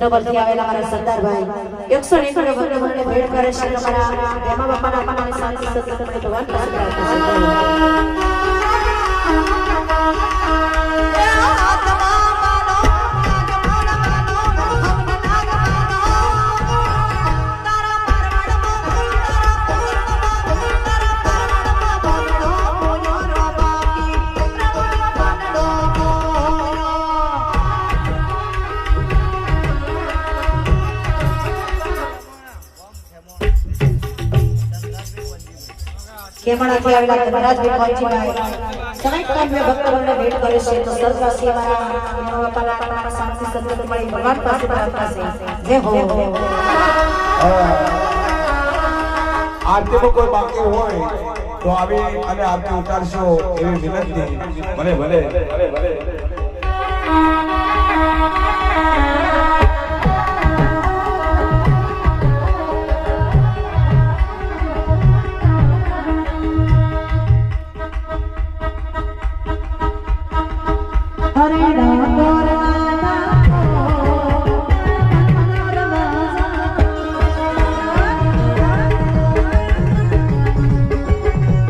જટોબરથી આવેલા મારા સરદારભાઈ 101 ભક્તોને ભેટ કરે છે તમારા એમાં બાપાના આપણાને શાંતિ સત્સંગ ભગવાન પાસે પ્રાર્થના કેમણાથી આવેલા ધનરાજભાઈ પહોંચીભાઈ સમય કામ મે ભક્તોને ભેટ કરે છે તો સર્વવાસી અમારા બાપાના આપણાને શાંતિ સત્સંગ મળી ભગવાન પાસે પ્રાર્થના છે જય હો આરતીમાં કોઈ બાકી હોય તો આવી અને આરતી ઉતારશો એવી વિનંતી મને ભલે